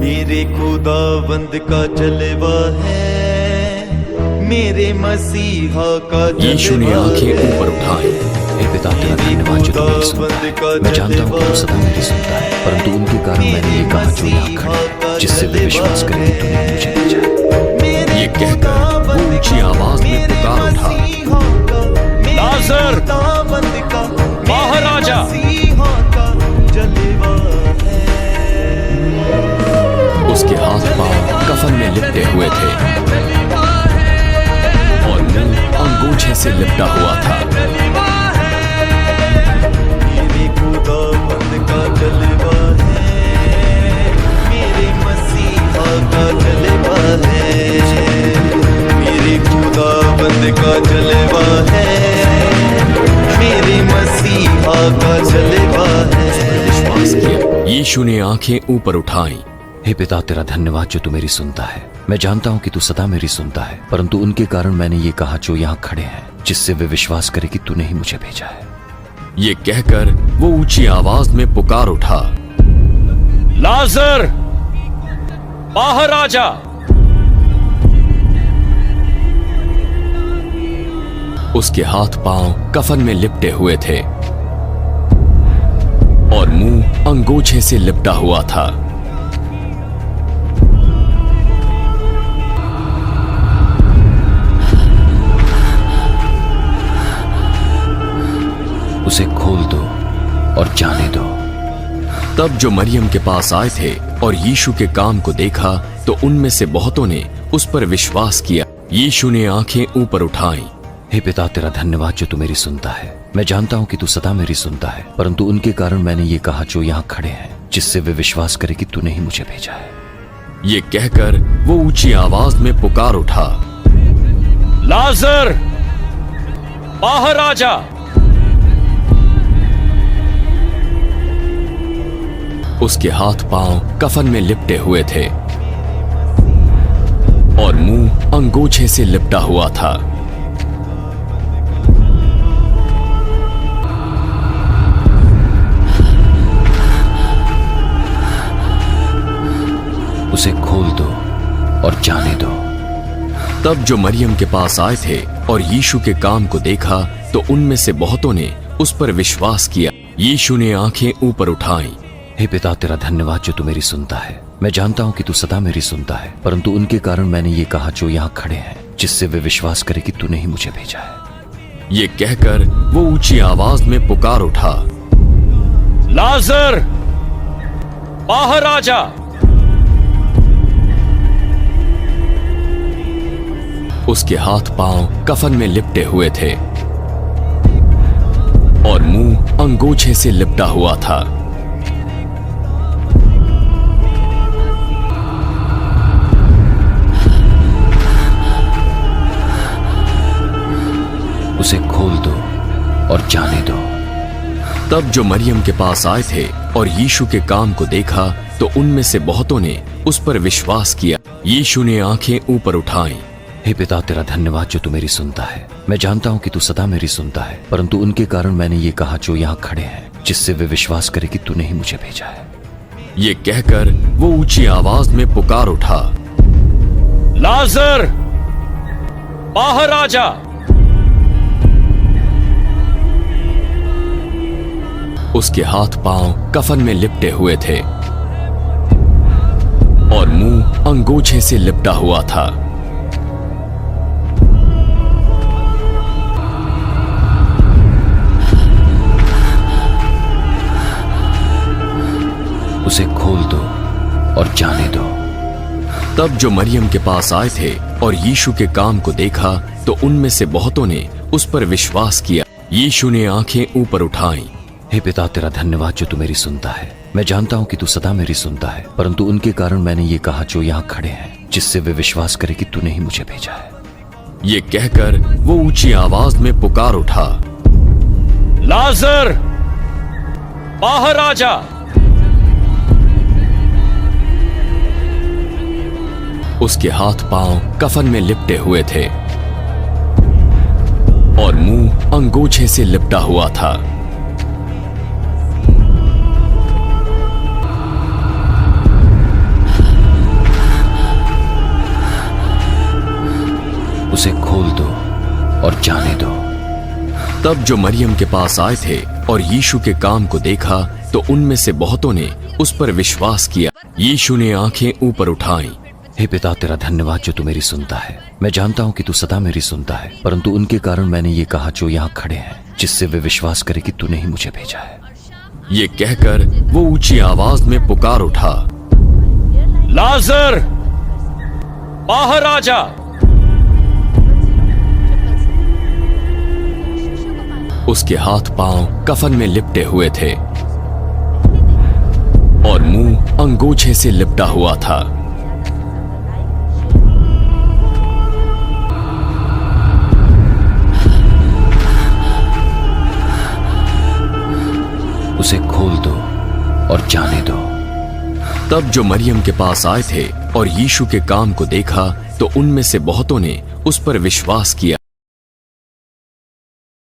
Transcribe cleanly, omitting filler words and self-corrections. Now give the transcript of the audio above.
मेरे खुदावंद का जलवा है, मेरे मसीहा का यीशु ने आंखें ऊपर उठाई। हे पिता, तेरा धन्यवाद जो तू मेरी सुनता है। मैं जानता हूँ कि तू सदा मेरी सुनता है, परंतु उनके कारण मैंने ये कहा जो यहाँ खड़े, जिससे वे विश्वास करें कि तूने मुझे भेजा है। ये कहकर वो ऊंची आवाज में पुकार उठा, लाजर बाहर आ जा। उसके हाथ पांव कफन में लिपटे हुए थे और मुंह अंगूछे से लिपटा हुआ था। मेरे खुदावंद का जलवा है, मेरे मसीहा का जलवा है, मेरे खुदावंद का जलवा है, मेरे मसीहा का जलवा है। विश्वास किया। यीशु ने आंखें ऊपर उठाई। हे पिता, तेरा धन्यवाद जो तू मेरी सुनता है। मैं जानता हूँ कि तू सदा मेरी सुनता है, परंतु उनके कारण मैंने ये कहा जो यहाँ खड़े हैं, जिससे वे विश्वास करें कि तूने ही मुझे भेजा है। ये कहकर वो ऊंची आवाज में पुकार उठा, लाजर बाहर आ जा। उसके हाथ पांव कफन में लिपटे हुए थे और मुंह अंगूछे से लिपटा हुआ था। उसे खोल दो और जाने दो। तब जो मरियम के पास आए थे और यीशु के काम को देखा तो उनमें से बहुतों ने उस पर विश्वास किया। यीशु ने आंखें ऊपर उठाई। हे पिता, तेरा धन्यवाद जो तू मेरी सुनता है। मैं जानता हूँ कि तू सदा मेरी सुनता है, परंतु उनके कारण मैंने ये कहा जो यहाँ खड़े हैं, जिससे वे विश्वास करें कि तूने ही मुझे भेजा है। ये कहकर वो ऊंची आवाज में पुकार उठा, लाजर बाहर आ जा। उसके हाथ पांव कफन में लिपटे हुए थे और मुंह अंगूछे से लिपटा हुआ था। उसे खोल दो और जाने दो। तब जो मरियम के पास आए थे और यीशु के काम को देखा तो उनमें से बहुतों ने उस पर विश्वास किया। यीशु ने आंखें ऊपर उठाई। हे पिता, तेरा धन्यवाद जो तू मेरी सुनता है। मैं जानता हूँ कि तू सदा मेरी सुनता है, परंतु उनके कारण मैंने ये कहा जो यहाँ खड़े हैं, जिससे वे विश्वास करें कि तूने ही मुझे भेजा है। ये कहकर वो ऊंची आवाज में पुकार उठा, लाजर बाहर आ जा। उसके हाथ पांव कफन में लिपटे हुए थे और मुंह अंगूछे से लिपटा हुआ था। उसे खोल दो और जाने दो। तब जो मरियम के पास आए थे और यीशु के काम को देखा तो उनमें से बहुतों ने उस पर विश्वास किया। यीशु ने आंखें ऊपर उठाई। हे पिता, तेरा धन्यवाद जो तू मेरी सुनता है। मैं जानता हूँ कि तू सदा मेरी सुनता है, परंतु उनके कारण मैंने ये कहा जो यहाँ खड़े हैं, जिससे वे विश्वास करें कि तूने ही मुझे भेजा है। ये कहकर वो ऊंची आवाज में पुकार उठा, लाजर बाहर आ जा। उसके हाथ पांव कफन में लिपटे हुए थे और मुंह अंगूछे से लिपटा हुआ था। उसे खोल दो और जाने दो। तब जो मरियम के पास आए थे और यीशु के काम को देखा तो उनमें से बहुतों ने उस पर विश्वास किया। यीशु ने आंखें ऊपर उठाई। हे पिता, तेरा धन्यवाद जो तू मेरी सुनता है। मैं जानता हूँ कि तू सदा मेरी सुनता है, परंतु उनके कारण मैंने ये कहा जो यहाँ खड़े हैं, जिससे वे विश्वास करे कि तूने ही मुझे भेजा है। ये कहकर वो ऊंची आवाज में पुकार उठा, लाजर, बाहर आ जा। उसके हाथ पांव कफन में लिपटे हुए थे और मुंह अंगोछे से लिपटा हुआ था। उसे खोल दो और जाने दो। तब जो मरियम के पास आए थे और यीशु के काम को देखा तो उनमें से बहुतों ने उस पर विश्वास किया। यीशु ने आंखें ऊपर उठाईं। हे पिता, तेरा धन्यवाद जो तू मेरी सुनता है। मैं जानता हूं कि तू सदा मेरी सुनता है, परंतु उनके कारण मैंने ये कहा जो यहाँ खड़े हैं, जिससे वे विश्वास करे कि तूने ही मुझे भेजा है। ये कहकर वो ऊंची आवाज में पुकार उठा, लाजर, बाहर आ जा। उसके हाथ पांव कफन में लिपटे हुए थे और मुंह अंगोछे से लिपटा हुआ था। उसे खोल दो और जाने दो। तब जो मरियम के पास आए थे और यीशु के काम को देखा तो उनमें से बहुतों ने उस पर विश्वास किया।